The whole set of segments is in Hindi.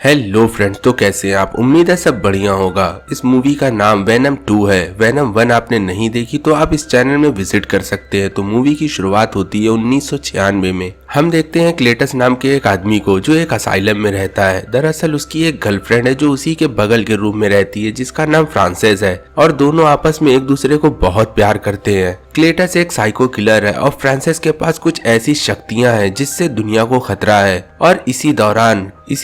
हेलो फ्रेंड्स, तो कैसे हैं आप। उम्मीद है सब बढ़िया होगा। इस मूवी का नाम वेनम 2 है। वेनम 1 आपने नहीं देखी तो आप इस चैनल में विजिट कर सकते हैं। तो मूवी की शुरुआत होती है 1996 में। हम देखते हैं क्लेटस नाम के एक आदमी को जो एक असाइलम में रहता है। दरअसल उसकी एक गर्लफ्रेंड है जो उसी के बगल के रूम में रहती है जिसका नाम फ्रांसेस है और दोनों आपस में एक दूसरे को बहुत प्यार करते हैं। क्लेटस एक साइको किलर है और फ्रांसिस के पास कुछ ऐसी शक्तियां हैं जिससे दुनिया को खतरा है। और इसी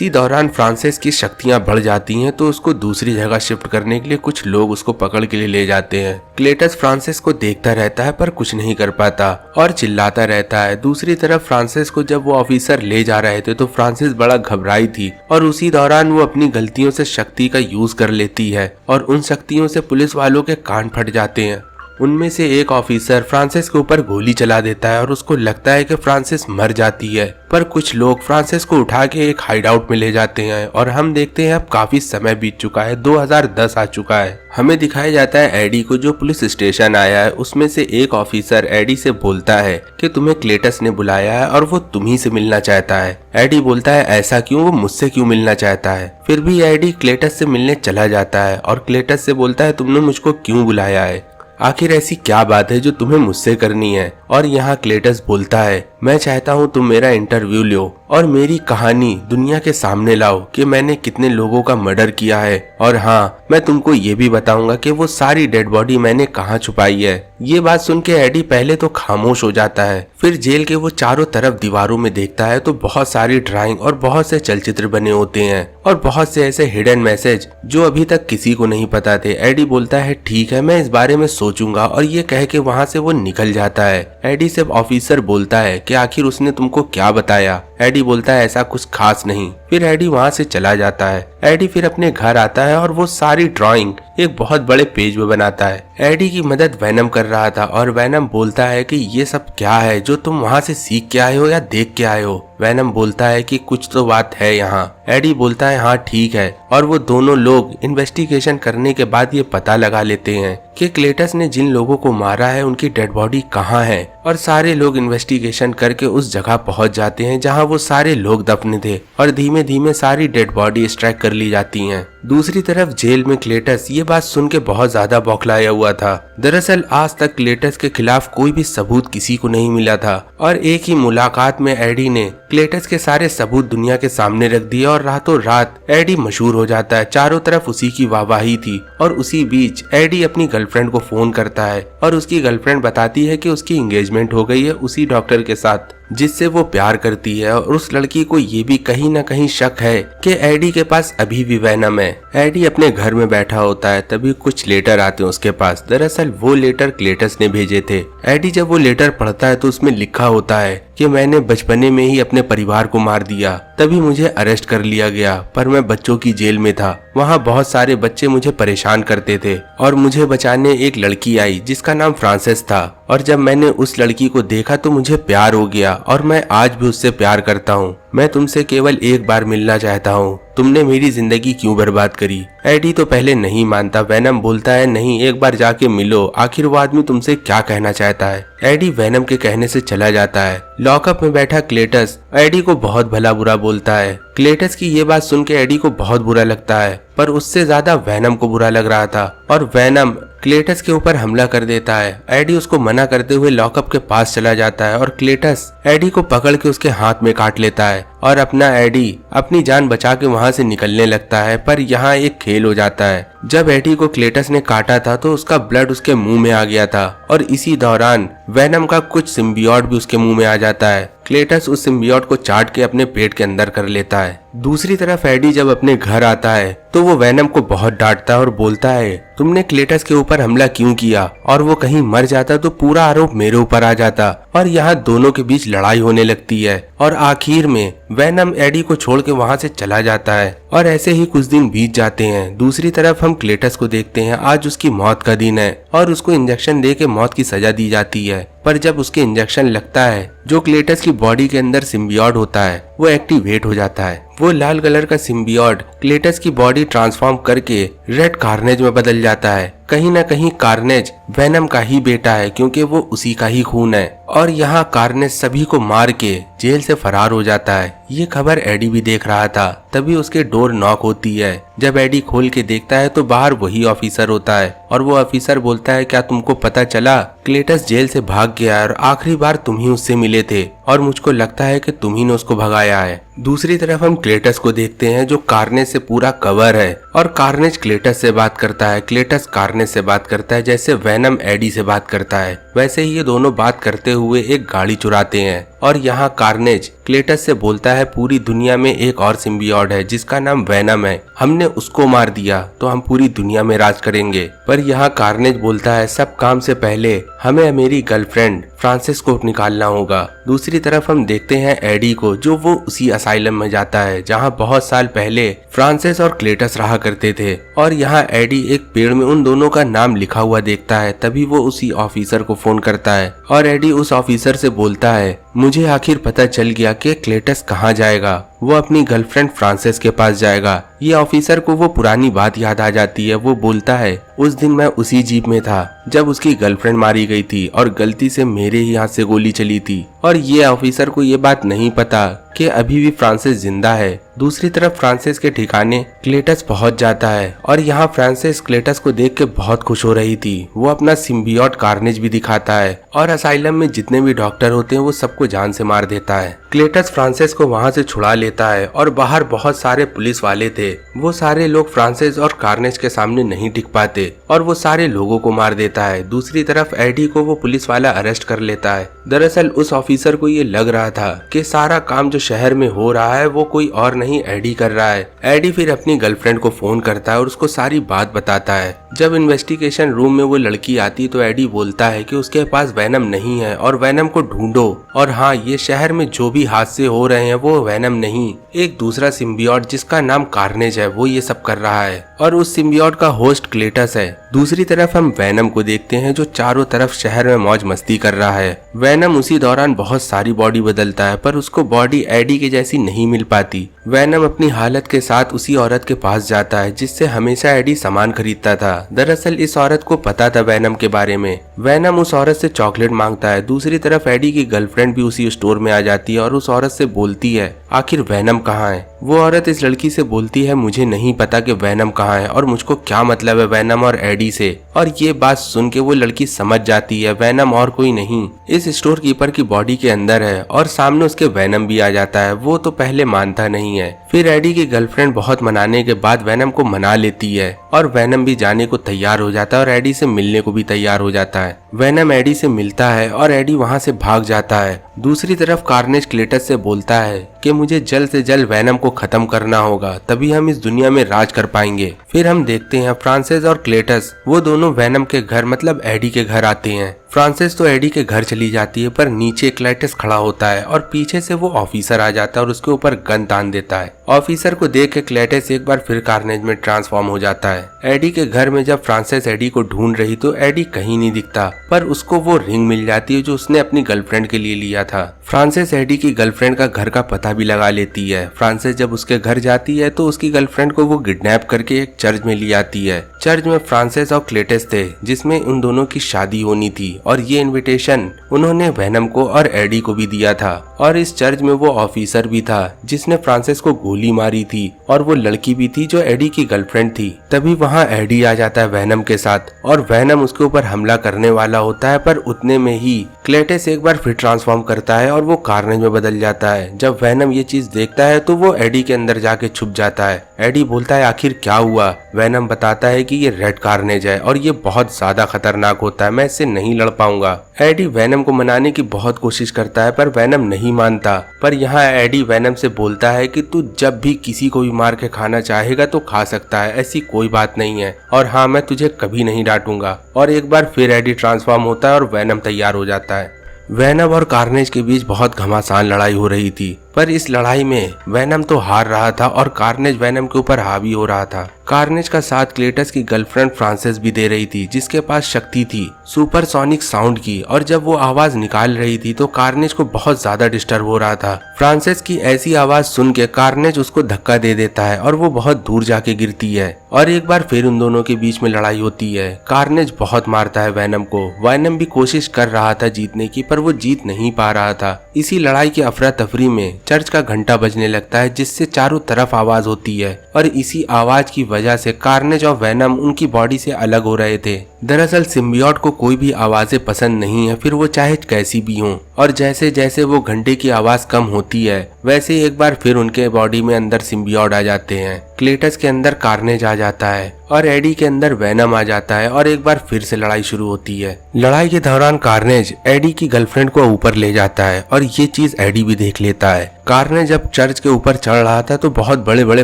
दौरान फ्रांसिस की शक्तियां बढ़ जाती हैं तो उसको दूसरी जगह शिफ्ट करने के लिए कुछ लोग उसको पकड़ के लिए ले जाते हैं। क्लेटस फ्रांसिस को देखता रहता है पर कुछ नहीं कर पाता और चिल्लाता रहता है। दूसरी तरफ फ्रांसिस को जब वो ऑफिसर ले जा रहे थे तो फ्रांसिस बड़ा घबराई थी और उसी दौरान वो अपनी गलतियों से शक्ति का यूज कर लेती है और उन शक्तियों से पुलिस वालों के कान फट जाते हैं। उनमें से एक ऑफिसर फ्रांसिस के ऊपर गोली चला देता है और उसको लगता है कि फ्रांसिस मर जाती है, पर कुछ लोग फ्रांसिस को उठा के एक हाइडआउट में ले जाते हैं और हम देखते हैं अब काफी समय बीत चुका है, 2010 आ चुका है। हमें दिखाया जाता है एडी को जो पुलिस स्टेशन आया है। उसमें से एक ऑफिसर एडी से बोलता है कि तुम्हें क्लेटस ने बुलाया है और वो तुम्ही से मिलना चाहता है। एडी बोलता है ऐसा क्यों, वो मुझसे क्यों मिलना चाहता है। फिर भी एडी क्लेटस से मिलने चला जाता है और क्लेटस से बोलता है तुमने मुझको क्यों बुलाया है, आखिर ऐसी क्या बात है जो तुम्हें मुझसे करनी है। और यहाँ क्लेटस बोलता है मैं चाहता हूँ तुम मेरा इंटरव्यू लो और मेरी कहानी दुनिया के सामने लाओ कि मैंने कितने लोगों का मर्डर किया है। और हाँ, मैं तुमको ये भी बताऊंगा कि वो सारी डेड बॉडी मैंने कहाँ छुपाई है। ये बात सुन के एडी पहले तो खामोश हो जाता है, फिर जेल के वो चारों तरफ दीवारों में देखता है तो बहुत सारी ड्राइंग और बहुत से चलचित्र बने होते हैं और बहुत से ऐसे हिडन मैसेज जो अभी तक किसी को नहीं पता थे। एडी बोलता है ठीक है, मैं इस बारे में सोचूंगा और ये कह के वहाँ से वो निकल जाता है। एडी से ऑफिसर बोलता है कि आखिर उसने तुमको क्या बताया। एडी बोलता है ऐसा कुछ खास नहीं। फिर एडी वहाँ से चला जाता है। एडी फिर अपने घर आता है और वो सारी ड्राइंग एक बहुत बड़े पेज में बनाता है। एडी की मदद वेनम कर रहा था और वेनम बोलता है कि ये सब क्या है जो तुम वहाँ से सीख के आए हो या देख के आए हो। वेनम बोलता है कि कुछ तो बात है यहाँ। एडी बोलता है हाँ ठीक है और वो दोनों लोग इन्वेस्टिगेशन करने के बाद ये पता लगा लेते हैं कि क्लेटस ने जिन लोगों को मारा है उनकी डेड बॉडी कहाँ है। और सारे लोग इन्वेस्टिगेशन करके उस जगह पहुंच जाते हैं जहां वो सारे लोग दफन थे और धीमे धीमे सारी डेड बॉडी एक्सट्रैक्ट कर ली जाती हैं। दूसरी तरफ जेल में क्लेटस ये बात सुन के बहुत ज्यादा बौखलाया हुआ था। दरअसल आज तक क्लेटस के खिलाफ कोई भी सबूत किसी को नहीं मिला था और एक ही मुलाकात में एडी ने क्लेटस के सारे सबूत दुनिया के सामने रख दिए और रातों रात एडी मशहूर हो जाता है। चारों तरफ उसी की वाहवाही थी और उसी बीच एडी अपनी गर्लफ्रेंड को फोन करता है और उसकी गर्लफ्रेंड बताती है कि उसकी एंगेजमेंट हो गई है उसी डॉक्टर के साथ जिससे वो प्यार करती है। और उस लड़की को ये भी कहीं ना कहीं शक है कि एडी के पास अभी भी वेनम है। एडी अपने घर में बैठा होता है तभी कुछ लेटर आते हैं उसके पास। दरअसल वो लेटर क्लेटस ने भेजे थे। एडी जब वो लेटर पढ़ता है तो उसमें लिखा होता है कि मैंने बचपने में ही अपने परिवार को मार दिया, तभी मुझे अरेस्ट कर लिया गया, पर मैं बच्चों की जेल में था। वहाँ बहुत सारे बच्चे मुझे परेशान करते थे और मुझे बचाने एक लड़की आई जिसका नाम फ्रांसिस था और जब मैंने उस लड़की को देखा तो मुझे प्यार हो गया और मैं आज भी उससे प्यार करता हूँ। मैं तुमसे केवल एक बार मिलना चाहता हूँ, तुमने मेरी जिंदगी क्यों बर्बाद करी। एडी तो पहले नहीं मानता। वेनम बोलता है नहीं, एक बार जाके मिलो, आखिर वो आदमी तुमसे क्या कहना चाहता है। एडी वेनम के कहने से चला जाता है। लॉकअप में बैठा क्लेटस एडी को बहुत भला बुरा बोलता है। क्लेटस की ये बात सुन के एडी को बहुत बुरा लगता है पर उससे ज्यादा वेनम को बुरा लग रहा था और वेनम क्लेटस के ऊपर हमला कर देता है। एडी उसको मना करते हुए लॉकअप के पास चला जाता है और क्लेटस एडी को पकड़ के उसके हाथ में काट लेता है और अपना एडी अपनी जान बचा के वहाँ से निकलने लगता है। पर यहाँ एक खेल हो जाता है। जब एडी को क्लेटस ने काटा था तो उसका ब्लड उसके मुंह में आ गया था और इसी दौरान वेनम का कुछ सिम्बियोट भी उसके मुंह में आ जाता है। क्लेटस उस सिम्बियोट को चाट के अपने पेट के अंदर कर लेता है। दूसरी तरफ एडी जब अपने घर आता है तो वो वेनम को बहुत डांटता है और बोलता है तुमने क्लेटस के ऊपर हमला क्यों किया, और वो कहीं मर जाता तो पूरा आरोप मेरे ऊपर आ जाता। और यहाँ दोनों के बीच लड़ाई होने लगती है और आखिर में वेनम एडी को छोड़ के वहाँ से चला जाता है और ऐसे ही कुछ दिन बीत जाते हैं। दूसरी तरफ हम क्लेटस को देखते हैं। आज उसकी मौत का दिन है और उसको इंजेक्शन दे के मौत की सजा दी जाती है, पर जब उसके इंजेक्शन लगता है, जो क्लेटस की बॉडी के अंदर सिम्बियोट होता है वो एक्टिवेट हो जाता है। वो लाल कलर का सिम्बियोट क्लेटस की बॉडी ट्रांसफॉर्म करके रेड कार्नेज में बदल जाता है। कहीं ना कहीं कार्नेज वेनम का ही बेटा है, क्योंकि वो उसी का ही खून है। और यहाँ कार्नेज सभी को मार के जेल से फरार हो जाता है। ये खबर एडी भी देख रहा था। तभी उसके डोर नॉक होती है। जब एडी खोल के देखता है तो बाहर वही ऑफिसर होता है और वो ऑफिसर बोलता है, क्या तुमको पता चला क्लेटस जेल से भाग गया और आखिरी बार तुम ही उससे मिले थे और मुझको लगता है कि तुम ही ने उसको भगाया है। दूसरी तरफ हम क्लेटस को देखते हैं जो कार्नेज से पूरा कवर है और कार्नेज क्लेटस से बात करता है, क्लेटस कार्नेज से बात करता है। जैसे वेनम एडी से बात करता है वैसे ही ये दोनों बात करते हुए एक गाड़ी चुराते हैं। और यहाँ कार्नेज क्लेटस से बोलता है, पूरी दुनिया में एक और सिम्बियोट है जिसका नाम वेनम है, हमने उसको मार दिया तो हम पूरी दुनिया में राज करेंगे। पर यहाँ कार्नेज बोलता है, सब काम से पहले हमें मेरी गर्लफ्रेंड फ्रांसिस को निकालना होगा। दूसरी तरफ हम देखते हैं एडी को, जो वो उसी असाइलम में जाता है जहाँ बहुत साल पहले फ्रांसिस और क्लेटस रहा करते थे। और यहाँ एडी एक पेड़ में उन दोनों का नाम लिखा हुआ देखता है। तभी वो उसी ऑफिसर को फोन करता है और एडी उस ऑफिसर से बोलता है, मुझे आखिर पता चल गया कि क्लेटस कहाँ जाएगा, वो अपनी गर्लफ्रेंड फ्रांसिस के पास जाएगा। ये ऑफिसर को वो पुरानी बात याद आ जाती है। वो बोलता है, उस दिन मैं उसी जीप में था जब उसकी गर्लफ्रेंड मारी गई थी और गलती से मेरे ही हाथ से गोली चली थी। और ये ऑफिसर को ये बात नहीं पता कि अभी भी फ्रांसिस जिंदा है। दूसरी तरफ फ्रांसिस के ठिकाने क्लेटस पहुंच जाता है और यहाँ फ्रांसिस क्लेटस को देख के बहुत खुश हो रही थी। वो अपना सिम्बियोट कार्नेज भी दिखाता है और असाइलम में जितने भी डॉक्टर होते हैं वो सबको जान से मार देता है। क्लेटस फ्रांसिस को वहाँ से छुड़ा लेता है और बाहर बहुत सारे पुलिस वाले थे। वो सारे लोग फ्रांसिस और कार्नेज के सामने नहीं टिक पाते और वो सारे लोगों को मार देता है। दूसरी तरफ एडी को वो पुलिस वाला अरेस्ट कर लेता है। दरअसल उस ऑफिसर को ये लग रहा था कि सारा काम जो शहर में हो रहा है वो कोई और नहीं एडी कर रहा है। एडी फिर अपनी गर्लफ्रेंड को फोन करता है और उसको सारी बात बताता है। जब इन्वेस्टिगेशन रूम में वो लड़की आती तो एडी बोलता है कि उसके पास वेनम नहीं है और वेनम को ढूंढो। और हाँ, ये शहर में जो भी हादसे हो रहे हैं वो वेनम नहीं, एक दूसरा सिम्बियोट जिसका नाम कार्नेज है वो ये सब कर रहा है और उस सिम्बियोट का होस्ट क्लेटस है। दूसरी तरफ हम वेनम को देखते हैं जो चारों तरफ शहर में मौज मस्ती कर रहा है। वेनम उसी दौरान बहुत सारी बॉडी बदलता है पर उसको बॉडी एडी के जैसी नहीं मिल पाती। वेनम अपनी हालत के साथ उसी औरत के पास जाता है जिससे हमेशा एडी सामान खरीदता था। दरअसल इस औरत को पता था वेनम के बारे में। वेनम उस औरत से चॉकलेट मांगता है। दूसरी तरफ एडी की गर्लफ्रेंड भी उसी स्टोर में आ जाती है और उस औरत से बोलती है, आखिर वेनम कहाँ है। वो औरत इस लड़की से बोलती है, मुझे नहीं पता कि वेनम कहाँ है और मुझको क्या मतलब है वेनम और एडी से। और ये बात सुन के वो लड़की समझ जाती है वेनम और कोई नहीं इस स्टोर कीपर की बॉडी के अंदर है और सामने उसके वेनम भी आ जाता है। वो तो पहले मानता नहीं है। फिर एडी की गर्लफ्रेंड बहुत मनाने के बाद वेनम को मना लेती है और वेनम भी जाने को तैयार हो जाता है और एडी से मिलने को भी तैयार हो जाता है। वेनम एडी से मिलता है और एडी वहाँ से भाग जाता है। दूसरी तरफ कार्नेज क्लेटस से बोलता है कि मुझे जल्द से जल्द वेनम को खत्म करना होगा, तभी हम इस दुनिया में राज कर पाएंगे। फिर हम देखते हैं फ्रांसिस और क्लेटस वो दोनों वेनम के घर मतलब एडी के घर आते हैं। फ्रांसिस तो एडी के घर चली जाती है पर नीचे क्लेटस खड़ा होता है और पीछे से वो ऑफिसर आ जाता है और उसके ऊपर गन तान देता है। ऑफिसर को देख के क्लेटस एक बार फिर कार्नेज में ट्रांसफॉर्म हो जाता है। एडी के घर में जब फ्रांसिस एडी को ढूंढ रही तो एडी कहीं नहीं दिखता पर उसको वो रिंग मिल जाती है जो उसने अपनी गर्लफ्रेंड के लिए लिया था। फ्रांसिस एडी की गर्लफ्रेंड का घर का पता भी लगा लेती है। फ्रांसिस जब उसके घर जाती है तो उसकी गर्लफ्रेंड को वो किडनैप करके एक चर्च में ले आती है। चर्च में फ्रांसिस और क्लेटस थे जिसमें उन दोनों की शादी होनी थी और ये इनविटेशन उन्होंने वेनम को और एडी को भी दिया था। और इस चर्च में वो ऑफिसर भी था जिसने फ्रांसिस को गोली मारी थी और वो लड़की भी थी जो एडी की गर्लफ्रेंड थी। तभी वहाँ एडी आ जाता है वेनम के साथ और वेनम उसके ऊपर हमला करने वाला होता है पर उतने में ही क्लेटस एक बार फिर ट्रांसफॉर्म करता है और वो कार्नेज में बदल जाता है। जब वेनम ये चीज देखता है तो वो एडी के अंदर जाके छुप जाता है। एडी बोलता है, आखिर क्या हुआ। वेनम बताता है कि ये रेड कार्नेज है और ये बहुत ज्यादा खतरनाक होता है, मैं इससे नहीं लड़ पाऊंगा। एडी वेनम को मनाने की बहुत कोशिश करता है पर वेनम नहीं मानता। पर यहाँ एडी वेनम से बोलता है कि तू जब भी किसी को भी मार के खाना चाहेगा तो खा सकता है, ऐसी कोई बात नहीं है और हाँ, मैं तुझे कभी नहीं डांटूंगा। और एक बार फिर एडी ट्रांसफॉर्म होता है और वेनम तैयार हो जाता है। वेनम और कार्नेज के बीच बहुत घमासान लड़ाई हो रही थी पर इस लड़ाई में वेनम तो हार रहा था और कार्नेज वेनम के ऊपर हावी हो रहा था। कार्नेज का साथ क्लेटस की गर्लफ्रेंड फ्रांसिस भी दे रही थी, जिसके पास शक्ति थी सुपरसोनिक साउंड की, और जब वो आवाज निकाल रही थी तो कार्नेज को बहुत ज्यादा डिस्टर्ब हो रहा था। फ्रांसिस की ऐसी आवाज सुन के कार्नेज उसको धक्का दे देता है और वो बहुत दूर जाके गिरती है और एक बार फिर उन दोनों के बीच में लड़ाई होती है। कार्नेज बहुत मारता है वेनम को। वेनम भी कोशिश कर रहा था जीतने की, पर वो जीत नहीं पा रहा था। इसी लड़ाई की अफरा तफरी में चर्च का घंटा बजने लगता है, जिससे चारों तरफ आवाज होती है और इसी आवाज की वजह से कार्नेज और वेनम उनकी बॉडी से अलग हो रहे थे। दरअसल सिम्बियोट को कोई भी आवाजें पसंद नहीं है, फिर वो चाहे कैसी भी हों, और जैसे जैसे वो घंटे की आवाज कम होती है वैसे एक बार फिर उनके बॉडी में अंदर सिम्बियोट आ जाते हैं। क्लेटस के अंदर कार्नेज आ जाता है और एडी के अंदर वेनम आ जाता है और एक बार फिर से लड़ाई शुरू होती है। लड़ाई के दौरान कार्नेज एडी की गर्लफ्रेंड को ऊपर ले जाता है और ये चीज एडी भी देख लेता है। कार्नेज जब चर्च के ऊपर चढ़ रहा था तो बहुत बड़े बड़े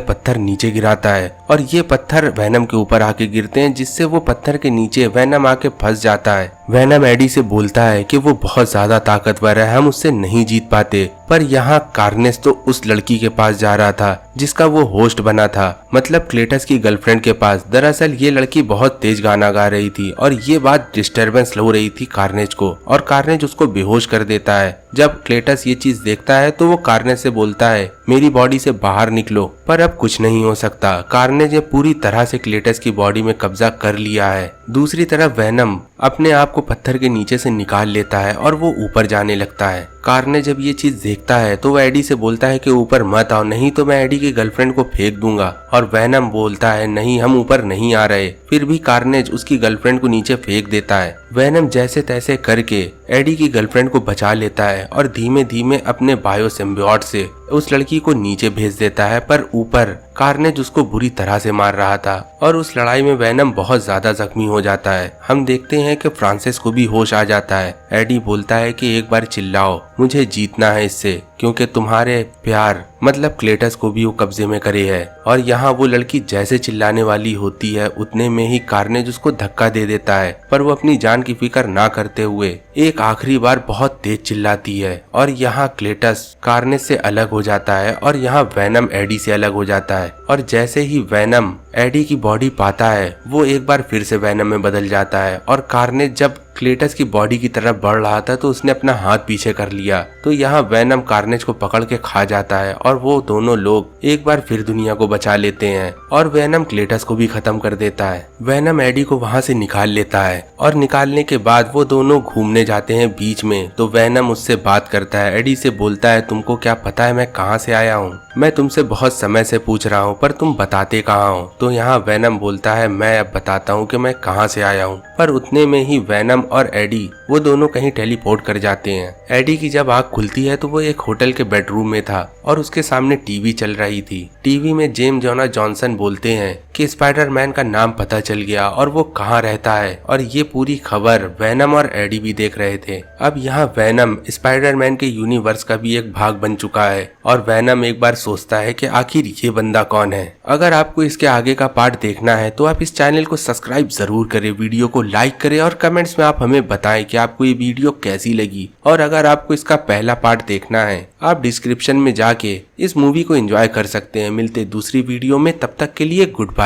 पत्थर नीचे गिराता है और ये पत्थर वेनम के ऊपर आके गिरते हैं, जिससे वो पत्थर के नीचे वेनम आके फंस जाता है। वेनम एडी से बोलता है कि वो बहुत ज्यादा ताकतवर है, हम उससे नहीं जीत पाते। पर यहाँ कार्नेज तो उस लड़की के पास जा रहा था जिसका वो होस्ट बना था, मतलब क्लेटस की गर्लफ्रेंड के पास। दरअसल ये लड़की बहुत तेज गाना गा रही थी और ये बात डिस्टरबेंस हो रही थी कार्नेज को, और कार्नेज उसको बेहोश कर देता है। जब क्लेटस ये चीज देखता है तो वो कार्नेज से बोलता है मेरी बॉडी से बाहर निकलो, पर अब कुछ नहीं हो सकता। कार्नेज ने पूरी तरह से क्लेटस की बॉडी में कब्जा कर लिया है। दूसरी तरफ वेनम अपने आप को पत्थर के नीचे से निकाल लेता है और वो ऊपर जाने लगता है। कार्नेज जब ये चीज देखता है तो वो एडी से बोलता है कि ऊपर मत आओ, नहीं तो मैं एडी की गर्लफ्रेंड को फेंक दूंगा, और वेनम बोलता है नहीं हम ऊपर नहीं आ रहे। फिर भी कार्नेज उसकी गर्लफ्रेंड को नीचे फेंक देता है। वेनम जैसे तैसे करके एडी की गर्लफ्रेंड को बचा लेता है और धीमे धीमे अपने बायो सिम्बियोट से उस लड़की को नीचे भेज देता है, पर ऊपर कार्नेज उसको बुरी तरह से मार रहा था और उस लड़ाई में वेनम बहुत ज्यादा जख्मी हो जाता है। हम देखते हैं कि फ्रांसिस को भी होश आ जाता है। एडी बोलता है कि एक बार चिल्लाओ, मुझे जीतना है इससे, क्योंकि तुम्हारे प्यार मतलब क्लेटस को भी वो कब्जे में करे है। और यहाँ वो लड़की जैसे चिल्लाने वाली होती है उतने में ही कार्नेज उसको धक्का दे देता है, पर वो अपनी जान की फिक्र ना करते हुए एक आखिरी बार बहुत तेज चिल्लाती है और यहाँ क्लेटस कार्नेज से अलग हो जाता है और यहाँ वेनम एडी से अलग हो जाता है। और जैसे ही वेनम एडी की बॉडी पाता है वो एक बार फिर से वेनम में बदल जाता है, और कार्नेज जब क्लेटस की बॉडी की तरफ बढ़ रहा था तो उसने अपना हाथ पीछे कर लिया, तो यहाँ वेनम कार्नेज को पकड़ के खा जाता है और वो दोनों लोग एक बार फिर दुनिया को बचा लेते हैं और वेनम क्लेटस को भी खत्म कर देता है। वेनम एडी को वहाँ से निकाल लेता है और निकालने के बाद वो दोनों घूमने जाते हैं बीच में, तो वेनम उससे बात करता है। एडी से बोलता है तुमको क्या पता है मैं कहाँ से आया हूँ? मैं तुमसे बहुत समय से पूछ रहा हूँ पर तुम बताते कहाँ हो? तो यहाँ वेनम बोलता है मैं अब बताता हूँ कि मैं कहाँ से आया हूँ। पर उतने में ही वेनम और एडी वो दोनों कहीं टेलीपोर्ट कर जाते हैं। एडी की जब आँख खुलती है तो वो एक होटल के बेडरूम में था और उसके सामने टीवी चल रही थी। टीवी में जेम्स जोनास जॉनसन बोलते हैं कि स्पाइडरमैन का नाम पता चल गया और वो कहाँ रहता है, और ये पूरी खबर वेनम और एडी भी देख रहे थे। अब यहाँ वेनम स्पाइडरमैन के यूनिवर्स का भी एक भाग बन चुका है और वेनम एक बार सोचता है कि आखिर ये बंदा कौन है। अगर आपको इसके आगे का पार्ट देखना है तो आप इस चैनल को सब्सक्राइब जरूर करें, वीडियो को लाइक करें और कमेंट्स में आप हमें बताएं कि आपको ये वीडियो कैसी लगी। और अगर आपको इसका पहला पार्ट देखना है आप डिस्क्रिप्शन में जाके इस मूवी को एंजॉय कर सकते हैं। मिलते दूसरी वीडियो में, तब तक के लिए गुड बाय।